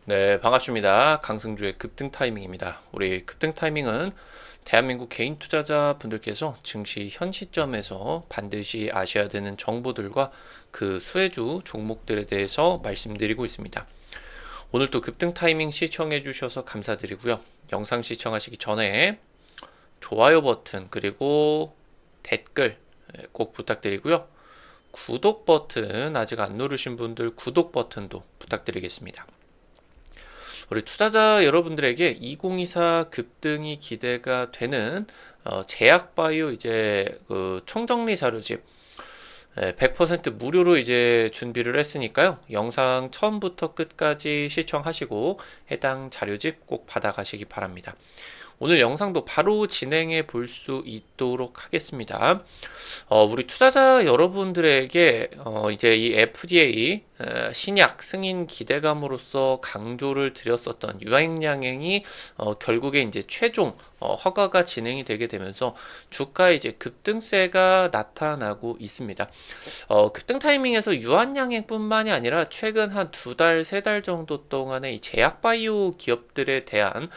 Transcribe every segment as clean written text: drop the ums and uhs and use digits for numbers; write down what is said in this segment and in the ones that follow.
네, 반갑습니다. 강승주의 급등 타이밍입니다. 우리 급등 타이밍은 대한민국 개인 투자자 분들께서 증시 현 시점에서 반드시 아셔야 되는 정보들과 그 수혜주 종목들에 대해서 말씀드리고 있습니다. 오늘 또 급등 타이밍 시청해 주셔서 감사드리고요. 영상 시청하시기 전에 좋아요 버튼 그리고 댓글 꼭 부탁드리고요. 구독 버튼 아직 안 누르신 분들 구독 버튼도 부탁드리겠습니다. 우리 투자자 여러분들에게 2024 급등이 기대가 되는 제약바이오 이제 그 총정리 자료집 100% 무료로 이제 준비를 했으니까요. 영상 처음부터 끝까지 시청하시고 해당 자료집 꼭 받아가시기 바랍니다. 오늘 영상도 바로 진행해 볼 수 있도록 하겠습니다. 우리 투자자 여러분들에게 이제 이 FDA 신약 승인 기대감으로서 강조를 드렸었던 유행량행이 결국에 이제 최종 허가가 진행이 되게 되면서 주가에 이제 급등세가 나타나고 있습니다. 급등 타이밍에서 유한양행뿐만이 아니라 최근 한 두 달, 세 달 정도 동안에 이 제약바이오 기업들에 대한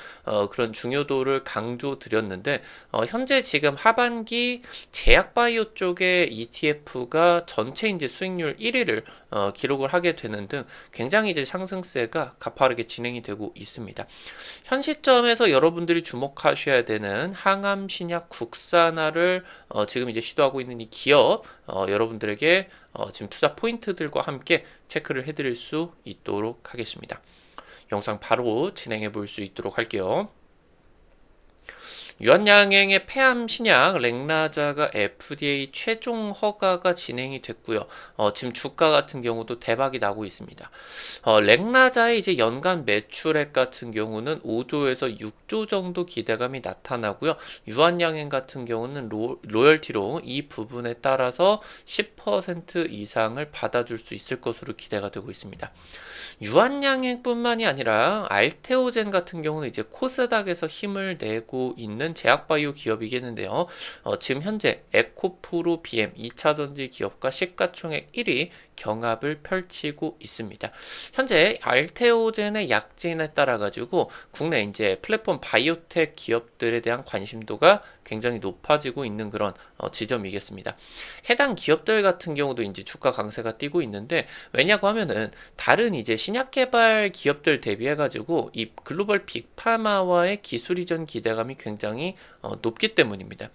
그런 중요도를 강조드렸는데 현재 지금 하반기 제약바이오 쪽의 ETF가 전체 이제 수익률 1위를 기록을 하게 되는 등 굉장히 이제 상승세가 가파르게 진행이 되고 있습니다. 현 시점에서 여러분들이 주목하셔야 되는 항암 신약 국산화를 지금 이제 시도하고 있는 이 기업 여러분들에게 지금 투자 포인트들과 함께 체크를 해드릴 수 있도록 하겠습니다. 영상 바로 진행해 볼 수 있도록 할게요. 유한양행의 폐암 신약 렉나자가 FDA 최종 허가가 진행이 됐고요. 지금 주가 같은 경우도 대박이 나고 있습니다. 렉나자의 이제 연간 매출액 같은 경우는 5조에서 6조 정도 기대감이 나타나고요. 유한양행 같은 경우는 로열티로 이 부분에 따라서 10% 이상을 받아줄 수 있을 것으로 기대가 되고 있습니다. 유한양행뿐만이 아니라 알테오젠 같은 경우는 이제 코스닥에서 힘을 내고 있는 제약바이오 기업이겠는데요. 지금 현재 에코프로 BM 2차전지 기업과 시가총액 1위 경합을 펼치고 있습니다. 현재 알테오젠의 약진에 따라 가지고 국내 이제 플랫폼 바이오텍 기업들에 대한 관심도가 굉장히 높아지고 있는 그런 지점이겠습니다. 해당 기업들 같은 경우도 이제 주가 강세가 띄고 있는데 왜냐고 하면은 다른 이제 신약 개발 기업들 대비해 가지고 이 글로벌 빅파마와의 기술 이전 기대감이 굉장히 높기 때문입니다.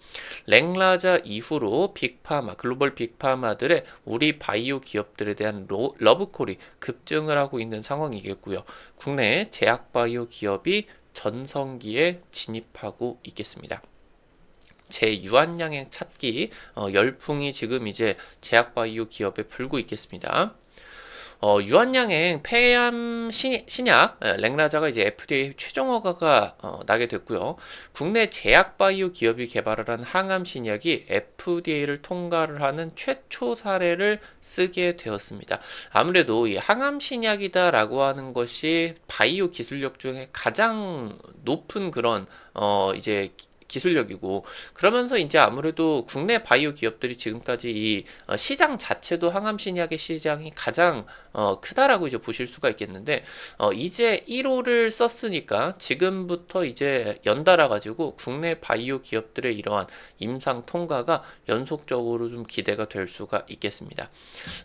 랭라자 이후로 빅파마, 글로벌 빅파마들의 우리 바이오 기업들에 대한 러브콜이 급증을 하고 있는 상황이겠고요. 국내 제약 바이오 기업이 전성기에 진입하고 있겠습니다. 제유한양행 찾기 열풍이 지금 이제 제약바이오 기업에 불고 있겠습니다. 유한양행 폐암 신약 렉나자가 이제 FDA 최종 허가가 나게 됐고요. 국내 제약바이오 기업이 개발을 한 항암 신약이 FDA를 통과를 하는 최초 사례를 쓰게 되었습니다. 아무래도 이 항암 신약이다라고 하는 것이 바이오 기술력 중에 가장 높은 그런 이제 기술력이고 그러면서 이제 아무래도 국내 바이오 기업들이 지금까지 이 시장 자체도 항암 신약의 시장이 가장 크다라고 이제 보실 수가 있겠는데 이제 1호를 썼으니까 지금부터 이제 연달아 가지고 국내 바이오 기업들의 이러한 임상 통과가 연속적으로 좀 기대가 될 수가 있겠습니다.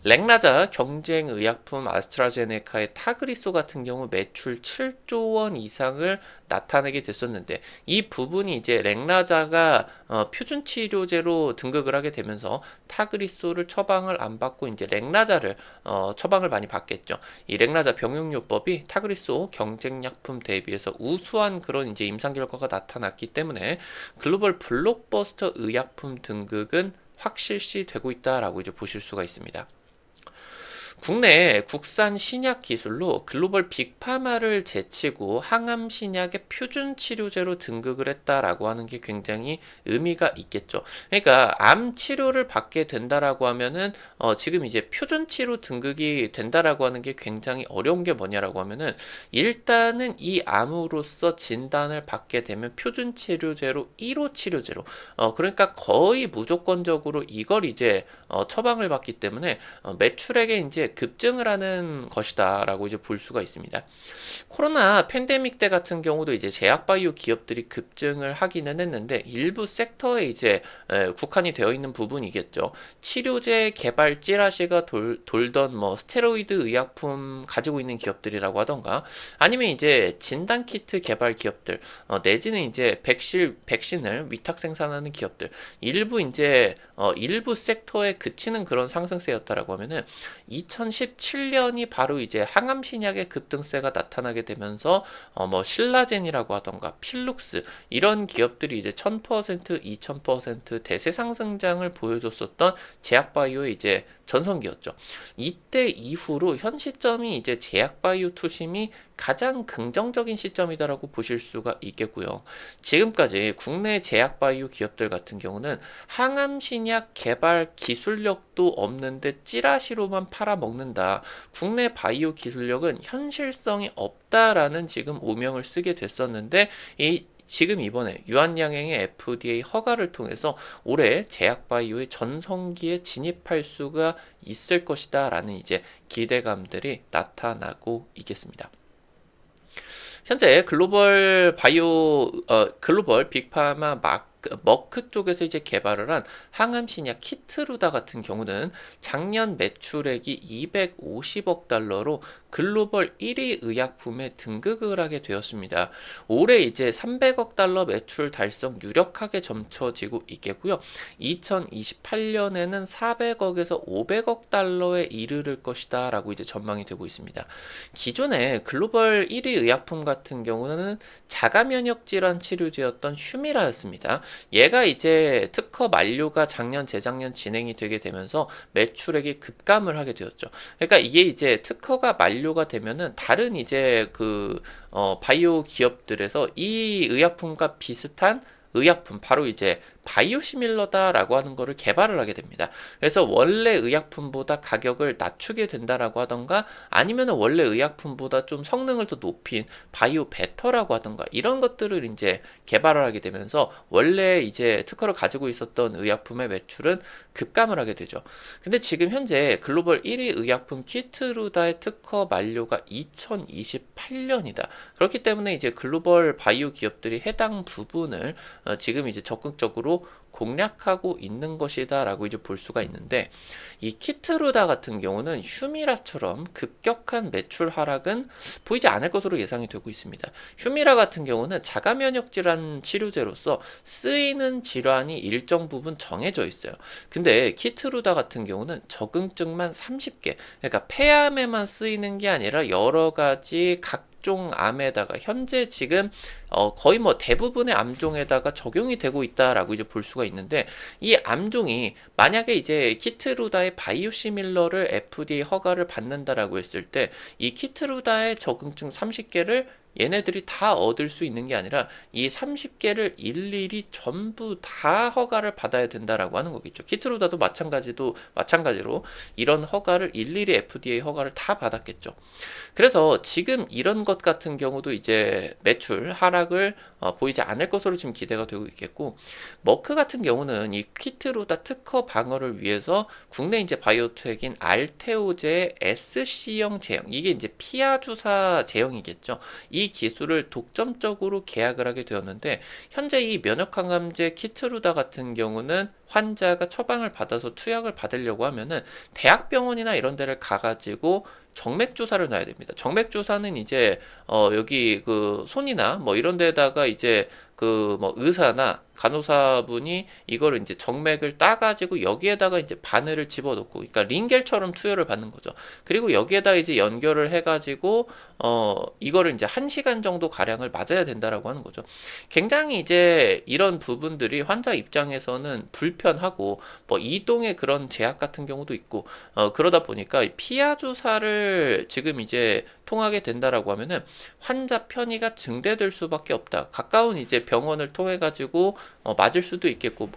렉나자 경쟁 의약품 아스트라제네카의 타그리소 같은 경우 매출 7조 원 이상을 나타내게 됐었는데 이 부분이 이제 렉나자가 표준 치료제로 등극을 하게 되면서 타그리소를 처방을 안 받고 이제 렉나자를 처방을 많이 받겠죠. 이 렉나자 병용요법이 타그리소 경쟁약품 대비해서 우수한 그런 이제 임상 결과가 나타났기 때문에 글로벌 블록버스터 의약품 등극은 확실시 되고 있다라고 이제 보실 수가 있습니다. 국내 국산 신약 기술로 글로벌 빅파마를 제치고 항암 신약의 표준 치료제로 등극을 했다라고 하는 게 굉장히 의미가 있겠죠. 그러니까 암 치료를 받게 된다라고 하면은 지금 이제 표준 치료 등극이 된다라고 하는 게 굉장히 어려운 게 뭐냐라고 하면은 일단은 이 암으로서 진단을 받게 되면 표준 치료제로 1호 치료제로 그러니까 거의 무조건적으로 이걸 이제 처방을 받기 때문에 매출액에 이제 급증을 하는 것이다라고 이제 볼 수가 있습니다. 코로나 팬데믹 때 같은 경우도 이제 제약바이오 기업들이 급증을 하기는 했는데 일부 섹터에 이제 국한이 되어 있는 부분이겠죠. 치료제 개발 찌라시가 돌던 뭐 스테로이드 의약품 가지고 있는 기업들이라고 하던가 아니면 이제 진단키트 개발 기업들 내지는 이제 백신을 위탁 생산하는 기업들 일부 이제 일부 섹터에 그치는 그런 상승세였다라고 하면은 2017년이 바로 이제 항암 신약의 급등세가 나타나게 되면서 뭐 신라젠이라고 하던가 필룩스 이런 기업들이 이제 1000%, 2000% 대세 상승장을 보여줬었던 제약바이오의 이제 전성기였죠. 이때 이후로 현 시점이 이제 제약바이오 투심이 가장 긍정적인 시점이다라고 보실 수가 있겠고요. 지금까지 국내 제약바이오 기업들 같은 경우는 항암 신약 개발 기술력도 없는데 찌라시로만 팔아먹는다. 국내 바이오 기술력은 현실성이 없다라는 지금 오명을 쓰게 됐었는데 지금 이번에 유한양행의 FDA 허가를 통해서 올해 제약바이오의 전성기에 진입할 수가 있을 것이다 라는 이제 기대감들이 나타나고 있겠습니다. 현재 글로벌 빅파마 머크 쪽에서 이제 개발을 한 항암 신약 키트루다 같은 경우는 작년 매출액이 250억 달러로 글로벌 1위 의약품에 등극을 하게 되었습니다. 올해 이제 300억 달러 매출 달성 유력하게 점쳐지고 있겠고요. 2028년에는 400억에서 500억 달러에 이르를 것이다 라고 이제 전망이 되고 있습니다. 기존에 글로벌 1위 의약품 같은 경우는 자가 면역 질환 치료제였던 휴미라였습니다. 얘가 이제 특허 만료가 작년 재작년 진행이 되게 되면서 매출액이 급감을 하게 되었죠. 그러니까 이게 이제 특허가 만료가 되면은 다른 이제 바이오 기업들에서 이 의약품과 비슷한 의약품 바로 이제 바이오시밀러다라고 하는 거를 개발을 하게 됩니다. 그래서 원래 의약품보다 가격을 낮추게 된다라고 하던가 아니면 원래 의약품보다 좀 성능을 더 높인 바이오 베터라고 하던가 이런 것들을 이제 개발을 하게 되면서 원래 이제 특허를 가지고 있었던 의약품의 매출은 급감을 하게 되죠. 근데 지금 현재 글로벌 1위 의약품 키트루다의 특허 만료가 2028년이다. 그렇기 때문에 이제 글로벌 바이오 기업들이 해당 부분을 지금 이제 적극적으로 공략하고 있는 것이다 라고 이제 볼 수가 있는데 이 키트루다 같은 경우는 휴미라처럼 급격한 매출 하락은 보이지 않을 것으로 예상이 되고 있습니다. 휴미라 같은 경우는 자가 면역 질환 치료제로서 쓰이는 질환이 일정 부분 정해져 있어요. 근데 키트루다 같은 경우는 적응증만 30개 그러니까 폐암에만 쓰이는 게 아니라 여러 가지 각종 암에다가 현재 지금 거의 뭐 대부분의 암종에다가 적용이 되고 있다라고 이제 볼 수가 있는데 이 암종이 만약에 이제 키트루다의 바이오시밀러를 FDA 허가를 받는다라고 했을 때 이 키트루다의 적응증 30개를 얘네들이 다 얻을 수 있는 게 아니라 이 30개를 일일이 전부 다 허가를 받아야 된다라고 하는 거겠죠. 키트루다도 마찬가지로 이런 허가를 일일이 FDA 허가를 다 받았겠죠. 그래서 지금 이런 것 같은 경우도 이제 매출 하락을 보이지 않을 것으로 지금 기대가 되고 있겠고 머크 같은 경우는 이 키트루다 특허 방어를 위해서 국내 이제 바이오텍인 알테오제의 SC형 제형 이게 이제 피하 주사 제형이겠죠. 이 기술을 독점적으로 계약을 하게 되었는데 현재 이 면역항암제 키트루다 같은 경우는 환자가 처방을 받아서 투약을 받으려고 하면은 대학병원이나 이런 데를 가가지고 정맥 주사를 놔야 됩니다. 정맥 주사는 이제 여기 손이나 뭐 이런 데다가 이제 뭐 의사나 간호사분이 이거를 이제 정맥을 따가지고 여기에다가 이제 바늘을 집어넣고, 그러니까 링겔처럼 투여를 받는 거죠. 그리고 여기에다 이제 연결을 해가지고 이거를 이제 1시간 정도 가량을 맞아야 된다라고 하는 거죠. 굉장히 이제 이런 부분들이 환자 입장에서는 불편하고 뭐 이동의 그런 제약 같은 경우도 있고 그러다 보니까 피하 주사를 지금 이제 통하게 된다라고 하면은 환자 편의가 증대될 수밖에 없다. 가까운 이제 병원을 통해 가지고 맞을 수도 있겠고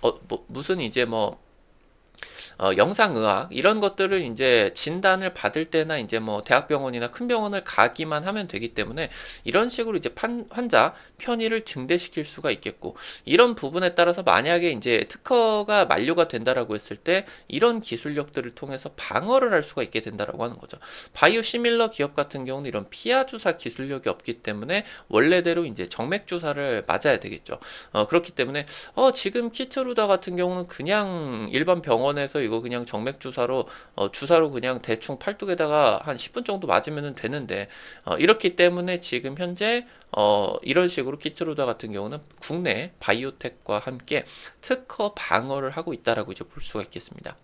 무슨 이제 뭐 영상의학 이런 것들을 이제 진단을 받을 때나 이제 뭐 대학병원이나 큰 병원을 가기만 하면 되기 때문에 이런 식으로 이제 환자 편의를 증대시킬 수가 있겠고, 이런 부분에 따라서 만약에 이제 특허가 만료가 된다라고 했을 때 이런 기술력들을 통해서 방어를 할 수가 있게 된다라고 하는 거죠. 바이오 시밀러 기업 같은 경우는 이런 피하 주사 기술력이 없기 때문에 원래대로 이제 정맥 주사를 맞아야 되겠죠. 그렇기 때문에 지금 키트루다 같은 경우는 그냥 일반 병원에서 이거 그냥 정맥 주사로 주사로 그냥 대충 팔뚝에다가 한 10분 정도 맞으면 되는데, 이렇기 때문에 지금 현재 이런 식으로 키트루다 같은 경우는 국내 바이오텍과 함께 특허 방어를 하고 있다라고 이제 볼 수가 있겠습니다.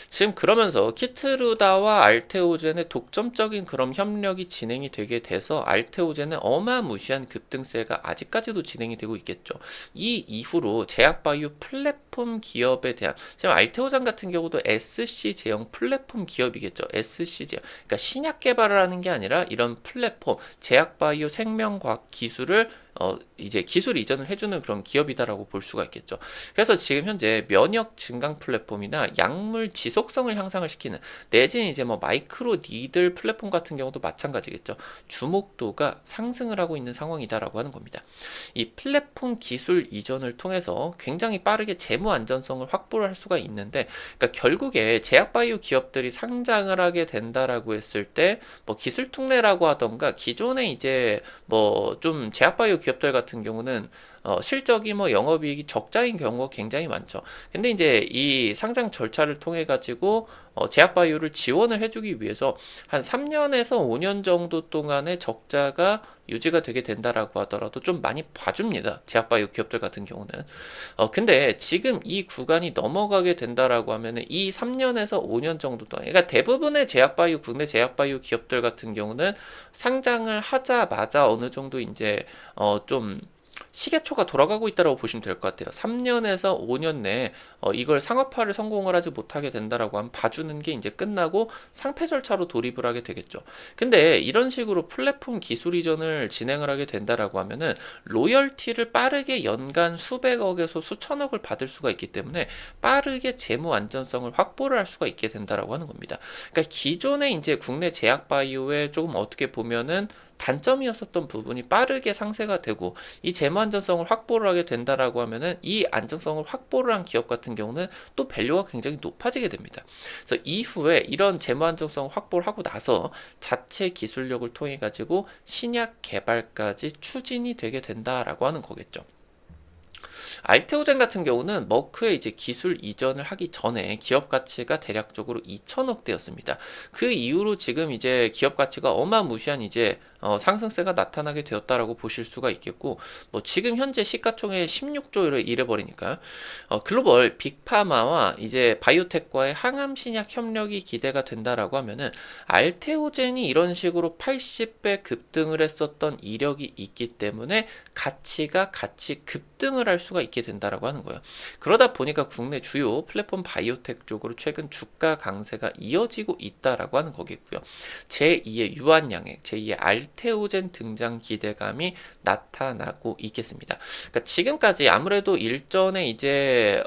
지금 그러면서 키트루다와 알테오젠의 독점적인 그런 협력이 진행이 되게 돼서 알테오젠은 어마무시한 급등세가 아직까지도 진행이 되고 있겠죠. 이 이후로 제약바이오 플랫폼 기업에 대한, 지금 알테오젠 같은 경우도 SC 제형 플랫폼 기업이겠죠. SC 제형. 그러니까 신약 개발을 하는 게 아니라 이런 플랫폼, 제약바이오 생명과학 기술을 이제 기술 이전을 해주는 그런 기업이다라고 볼 수가 있겠죠. 그래서 지금 현재 면역 증강 플랫폼이나 약물 지속성을 향상을 시키는, 내지는 이제 뭐 마이크로 니들 플랫폼 같은 경우도 마찬가지겠죠. 주목도가 상승을 하고 있는 상황이다라고 하는 겁니다. 이 플랫폼 기술 이전을 통해서 굉장히 빠르게 재무 안전성을 확보를 할 수가 있는데, 그러니까 결국에 제약바이오 기업들이 상장을 하게 된다라고 했을 때 뭐 기술 특례라고 하던가 기존에 이제 뭐 좀 제약바이오 기업들 같은 경우는 실적이 뭐 영업이익이 적자인 경우가 굉장히 많죠. 근데 이제 이 상장 절차를 통해 가지고 제약바이오를 지원을 해주기 위해서 한 3년에서 5년 정도 동안의 적자가 유지가 되게 된다라고 하더라도 좀 많이 봐줍니다. 제약바이오 기업들 같은 경우는. 근데 지금 이 구간이 넘어가게 된다라고 하면은 이 3년에서 5년 정도 동안, 그러니까 대부분의 제약바이오, 국내 제약바이오 기업들 같은 경우는 상장을 하자마자 어느 정도 이제 좀 시계초가 돌아가고 있다고 보시면 될 것 같아요. 3년에서 5년 내에 이걸 상업화를 성공을 하지 못하게 된다라고 하면 봐주는 게 이제 끝나고 상폐 절차로 돌입을 하게 되겠죠. 근데 이런 식으로 플랫폼 기술 이전을 진행을 하게 된다라고 하면은 로열티를 빠르게 연간 수백억에서 수천억을 받을 수가 있기 때문에 빠르게 재무 안전성을 확보를 할 수가 있게 된다라고 하는 겁니다. 그러니까 기존에 이제 국내 제약 바이오에 조금 어떻게 보면은 단점이었었던 부분이 빠르게 상쇄가 되고 이 재무 안전성을 확보를 하게 된다라고 하면은 이 안정성을 확보를 한 기업 같은 경우는 또 밸류가 굉장히 높아지게 됩니다. 그래서 이후에 이런 재무 안정성 확보를 하고 나서 자체 기술력을 통해 가지고 신약 개발까지 추진이 되게 된다라고 하는 거겠죠. 알테오젠 같은 경우는 머크의 이제 기술 이전을 하기 전에 기업 가치가 대략적으로 2천억대였습니다. 그 이후로 지금 이제 기업 가치가 어마무시한 이제 상승세가 나타나게 되었다라고 보실 수가 있겠고, 뭐 지금 현재 시가총액 16조를 잃어버리니까 글로벌 빅파마와 이제 바이오텍과의 항암 신약 협력이 기대가 된다라고 하면은 알테오젠이 이런 식으로 80배 급등을 했었던 이력이 있기 때문에 가치가 같이 급등을 할 수가 있게 된다라고 하는 거예요. 그러다 보니까 국내 주요 플랫폼 바이오텍 쪽으로 최근 주가 강세가 이어지고 있다라고 하는 거겠고요. 제2의 유한양액, 제2의 알테오젠 등장 기대감이 나타나고 있겠습니다. 그러니까 지금까지 아무래도 일전에 이제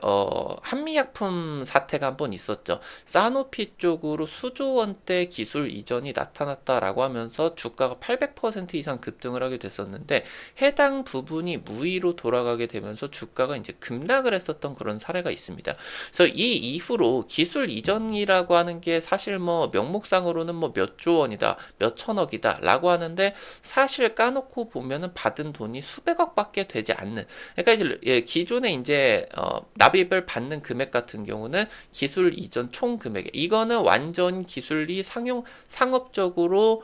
한미약품 사태가 한번 있었죠. 사노피 쪽으로 수조 원대 기술 이전이 나타났다라고 하면서 주가가 800% 이상 급등을 하게 됐었는데, 해당 부분이 무위로 돌아가게 되면서 주가가 이제 급락을 했었던 그런 사례가 있습니다. 그래서 이 이후로 기술 이전이라고 하는 게 사실 뭐 명목상으로는 뭐 몇 조 원이다, 몇 천억이다 라고 하는데, 사실 까놓고 보면은 받은 돈이 수백억밖에 되지 않는, 그러니까 이제 기존에 이제 납입을 받는 금액 같은 경우는 기술 이전 총 금액, 이거는 완전 기술이 상업적으로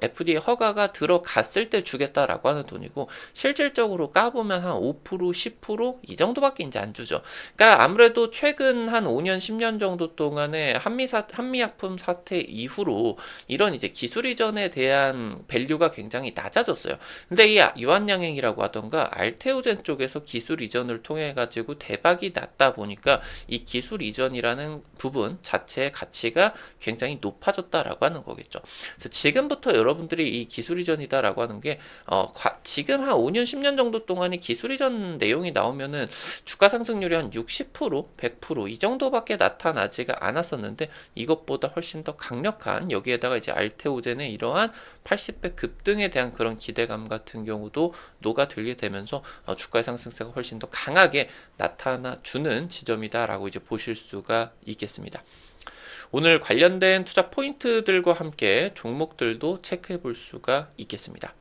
FDA 허가가 들어갔을 때 주겠다라고 하는 돈이고, 실질적으로 까보면 한 5%, 10%이 정도밖에 이제 안 주죠. 그러니까 아무래도 최근 한 5년, 10년 정도 동안에 한미약품 사태 이후로 이런 이제 기술 이전에 대한 밸류가 굉장히 낮아졌어요. 근데 이 유한양행이라고 하던가 알테오젠 쪽에서 기술 이전을 통해 가지고 대박이 났다 보니까 이 기술 이전이라는 부분 자체의 가치가 굉장히 높아졌다라고 하는 거겠죠. 그래서 지금부터 여러분들이 이 기술 이전이다라고 하는 게 지금 한 5년, 10년 정도 동안에 기술 이전 내용이 나오면 나오면은 주가 상승률이 한 60%, 100%이 정도밖에 나타나지가 않았었는데 이것보다 훨씬 더 강력한, 여기에다가 이제 알테오젠의 이러한 80배 급등에 대한 그런 기대감 같은 경우도 녹아들게 되면서 주가의 상승세가 훨씬 더 강하게 나타나 주는 지점이다라고 이제 보실 수가 있겠습니다. 오늘 관련된 투자 포인트들과 함께 종목들도 체크해 볼 수가 있겠습니다.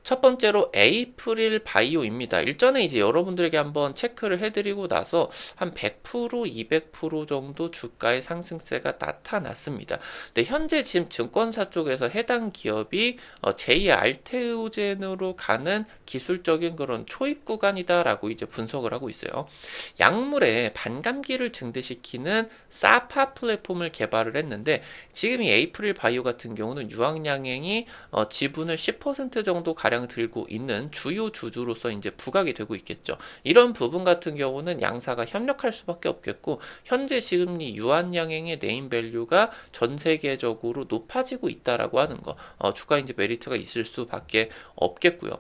첫 번째로 에이프릴 바이오입니다. 일전에 이제 여러분들에게 한번 체크를 해드리고 나서 한 100%, 200% 정도 주가의 상승세가 나타났습니다. 근데 현재 지금 증권사 쪽에서 해당 기업이 제2의 알테오젠으로 가는 기술적인 그런 초입 구간이다라고 이제 분석을 하고 있어요. 약물에 반감기를 증대시키는 사파 플랫폼을 개발을 했는데 지금 이 에이프릴 바이오 같은 경우는 유황양행이 지분을 10% 정도 가량 들고 있는 주요 주주로서 이제 부각이 되고 있겠죠. 이런 부분 같은 경우는 양사가 협력할 수밖에 없겠고, 현재 지금 이 유한양행의 네임밸류가 전 세계적으로 높아지고 있다라고 하는 거, 주가 이제 메리트가 있을 수밖에 없겠고요.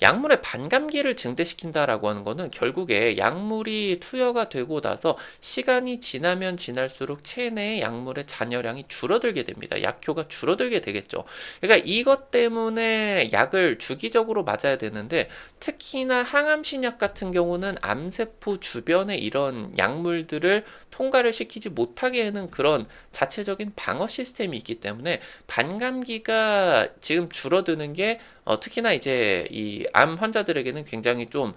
약물의 반감기를 증대시킨다라고 하는 거는 결국에 약물이 투여가 되고 나서 시간이 지나면 지날수록 체내의 약물의 잔여량이 줄어들게 됩니다. 약효가 줄어들게 되겠죠. 그러니까 이것 때문에 약을 주기적으로 맞아야 되는데, 특히나 항암신약 같은 경우는 암세포 주변에 이런 약물들을 통과를 시키지 못하게 하는 그런 자체적인 방어 시스템이 있기 때문에 반감기가 지금 줄어드는 게 특히나 이제 이 암 환자들에게는 굉장히 좀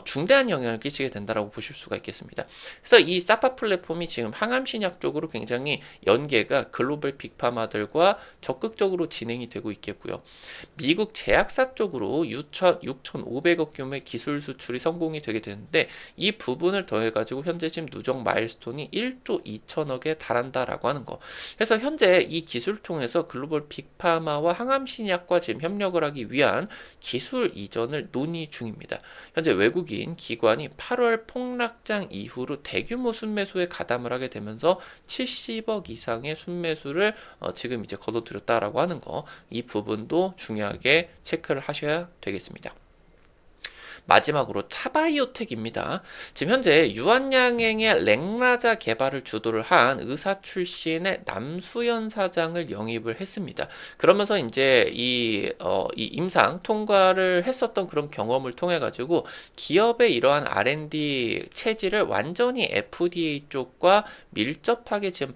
중대한 영향을 끼치게 된다라고 보실 수가 있겠습니다. 그래서 이 사파 플랫폼이 지금 항암신약 쪽으로 굉장히 연계가 글로벌 빅파마들과 적극적으로 진행이 되고 있겠고요. 미국 제약사 쪽으로 6,500억 규모의 기술 수출이 성공이 되게 되는데, 이 부분을 더해가지고 현재 지금 누적 마일스톤이 1조 2천억에 달한다라고 하는 거. 그래서 현재 이 기술을 통해서 글로벌 빅파마와 항암신약과 지금 협력을 하기 위한 기술 이전을 논의 중입니다. 현재 외국인 기관이 8월 폭락장 이후로 대규모 순매수에 가담을 하게 되면서 70억 이상의 순매수를 지금 이제 거둬들였다라고 하는 거, 이 부분도 중요하게 체크를 하셔야 되겠습니다. 마지막으로 차바이오텍입니다. 지금 현재 유한양행의 랭라자 개발을 주도를 한 의사 출신의 남수연 사장을 영입을 했습니다. 그러면서 이제 이 임상 통과를 했었던 그런 경험을 통해 가지고 기업의 이러한 R&D 체질을 완전히 FDA 쪽과 밀접하게 지금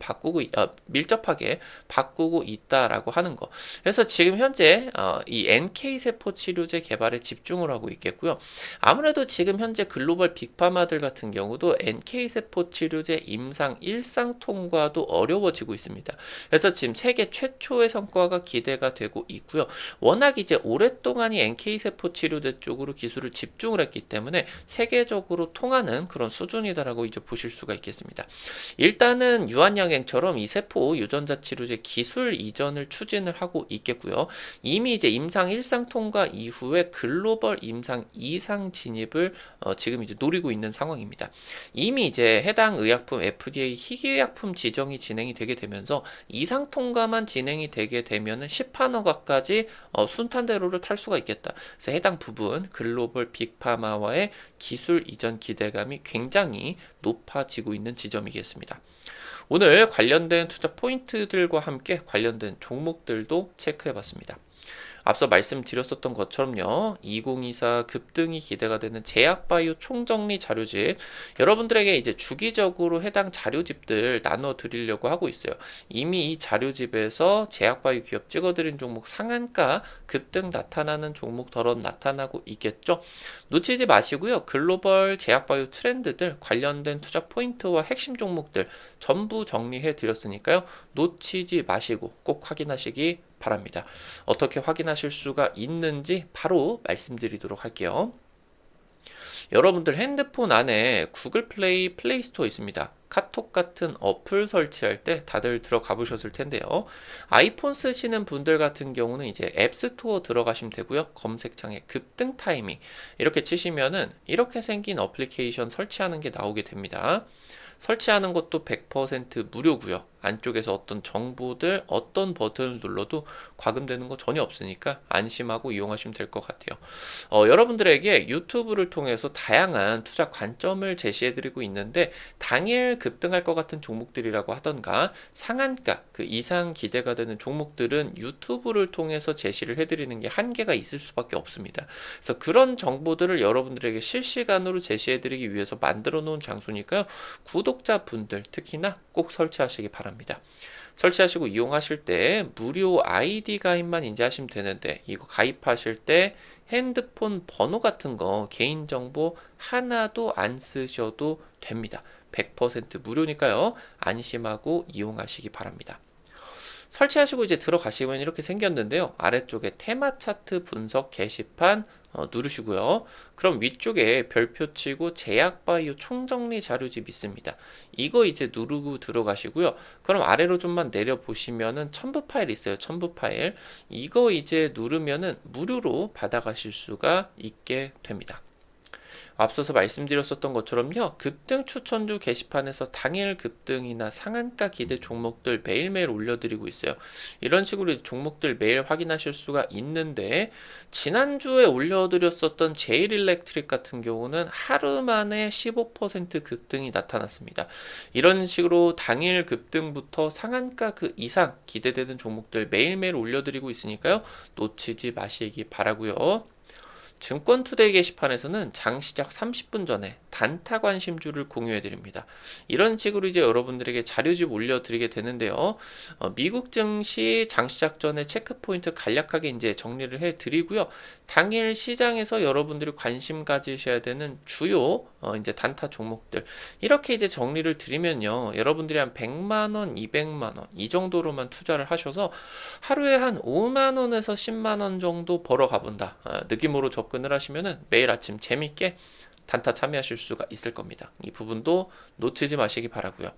밀접하게 바꾸고 있다라고 하는 거. 그래서 지금 현재 이 NK 세포 치료제 개발에 집중을 하고 있겠고요. 아무래도 지금 현재 글로벌 빅파마들 같은 경우도 NK세포 치료제 임상 1상 통과도 어려워지고 있습니다. 그래서 지금 세계 최초의 성과가 기대가 되고 있고요. 워낙 이제 오랫동안 이 NK세포 치료제 쪽으로 기술을 집중을 했기 때문에 세계적으로 통하는 그런 수준이다라고 이제 보실 수가 있겠습니다. 일단은 유한양행처럼 이 세포 유전자 치료제 기술 이전을 추진을 하고 있겠고요. 이미 이제 임상 1상 통과 이후에 글로벌 임상 2상 진입을 지금 이제 노리고 있는 상황입니다. 이미 이제 해당 의약품 FDA 희귀의약품 지정이 진행이 되게 되면서 이상 통과만 진행이 되게 되면은 시판허가까지 순탄대로를 탈 수가 있겠다. 그래서 해당 부분 글로벌 빅파마와의 기술 이전 기대감이 굉장히 높아지고 있는 지점이겠습니다. 오늘 관련된 투자 포인트들과 함께 관련된 종목들도 체크해봤습니다. 앞서 말씀드렸었던 것처럼요, 2024 급등이 기대가 되는 제약바이오 총정리 자료집, 여러분들에게 이제 주기적으로 해당 자료집들 나눠 드리려고 하고 있어요. 이미 이 자료집에서 제약바이오 기업 찍어드린 종목 상한가 급등 나타나는 종목처럼 나타나고 있겠죠. 놓치지 마시고요. 글로벌 제약바이오 트렌드들 관련된 투자 포인트와 핵심 종목들 전부 정리해 드렸으니까요. 놓치지 마시고 꼭 확인하시기 바랍니다. 어떻게 확인하실 수가 있는지 바로 말씀드리도록 할게요. 여러분들 핸드폰 안에 구글 플레이, 플레이스토어 있습니다. 카톡 같은 어플 설치할 때 다들 들어가 보셨을 텐데요. 아이폰 쓰시는 분들 같은 경우는 이제 앱스토어 들어가시면 되고요. 검색창에 급등 타이밍 이렇게 치시면은 이렇게 생긴 어플리케이션 설치하는 게 나오게 됩니다. 설치하는 것도 100% 무료고요. 안쪽에서 어떤 정보들 어떤 버튼을 눌러도 과금되는 거 전혀 없으니까 안심하고 이용하시면 될 것 같아요. 여러분들에게 유튜브를 통해서 다양한 투자 관점을 제시해드리고 있는데 당일 급등할 것 같은 종목들이라고 하던가 상한가 그 이상 기대가 되는 종목들은 유튜브를 통해서 제시를 해드리는 게 한계가 있을 수밖에 없습니다. 그래서 그런 정보들을 여러분들에게 실시간으로 제시해드리기 위해서 만들어 놓은 장소니까요. 구독자분들 특히나 꼭 설치하시기 바랍니다. 설치하시고 이용하실 때 무료 아이디 가입만 인지하시면 되는데 이거 가입하실 때 핸드폰 번호 같은 거 개인정보 하나도 안 쓰셔도 됩니다. 100% 무료니까요. 안심하고 이용하시기 바랍니다. 설치하시고 이제 들어가시면 이렇게 생겼는데요. 아래쪽에 테마 차트 분석 게시판 누르시고요. 그럼 위쪽에 별표 치고 제약 바이오 총정리 자료집 있습니다. 이거 이제 누르고 들어가시고요. 그럼 아래로 좀만 내려 보시면은 첨부 파일 있어요. 첨부 파일. 이거 이제 누르면은 무료로 받아가실 수가 있게 됩니다. 앞서서 말씀드렸었던 것처럼요. 급등 추천주 게시판에서 당일 급등이나 상한가 기대 종목들 매일매일 올려드리고 있어요. 이런 식으로 종목들 매일 확인하실 수가 있는데 지난주에 올려드렸었던 제일일렉트릭 같은 경우는 하루 만에 15% 급등이 나타났습니다. 이런 식으로 당일 급등부터 상한가 그 이상 기대되는 종목들 매일매일 올려드리고 있으니까요. 놓치지 마시기 바라고요. 증권투데이 게시판에서는 장 시작 30분 전에 단타 관심주를 공유해 드립니다. 이런 식으로 이제 여러분들에게 자료집 올려드리게 되는데요. 미국 증시 장 시작 전에 체크 포인트 간략하게 이제 정리를 해 드리고요. 당일 시장에서 여러분들이 관심 가지셔야 되는 주요 이제 단타 종목들 이렇게 이제 정리를 드리면요. 여러분들이 한 100만 원, 200만 원 이 정도로만 투자를 하셔서 하루에 한 5만 원에서 10만 원 정도 벌어 가본다. 느낌으로 접근을 하시면은 매일 아침 재밌게 단타 참여하실 수가 있을 겁니다. 이 부분도 놓치지 마시기 바라고요.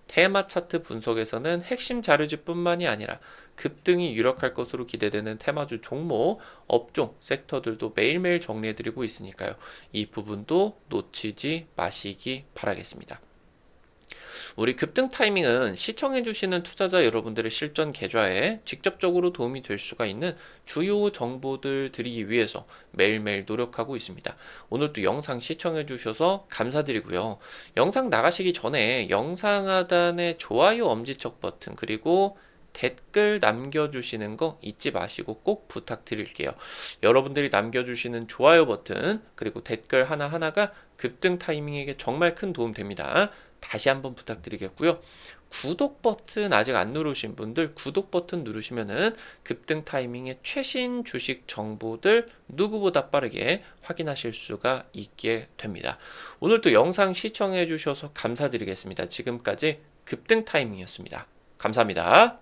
테마 차트 분석에서는 핵심 자료집뿐만이 아니라 급등이 유력할 것으로 기대되는 테마주 종목, 업종, 섹터들도 매일매일 정리해드리고 있으니까요. 이 부분도 놓치지 마시기 바라겠습니다. 우리 급등 타이밍은 시청해주시는 투자자 여러분들의 실전 계좌에 직접적으로 도움이 될 수가 있는 주요 정보들 드리기 위해서 매일매일 노력하고 있습니다. 오늘도 영상 시청해주셔서 감사드리고요. 영상 나가시기 전에 영상 하단에 좋아요 엄지척 버튼 그리고 댓글 남겨주시는 거 잊지 마시고 꼭 부탁드릴게요. 여러분들이 남겨주시는 좋아요 버튼 그리고 댓글 하나하나가 급등 타이밍에게 정말 큰 도움 됩니다. 다시 한번 부탁드리겠고요. 구독 버튼 아직 안 누르신 분들 구독 버튼 누르시면은 급등 타이밍의 최신 주식 정보들 누구보다 빠르게 확인하실 수가 있게 됩니다. 오늘도 영상 시청해 주셔서 감사드리겠습니다. 지금까지 급등 타이밍이었습니다. 감사합니다.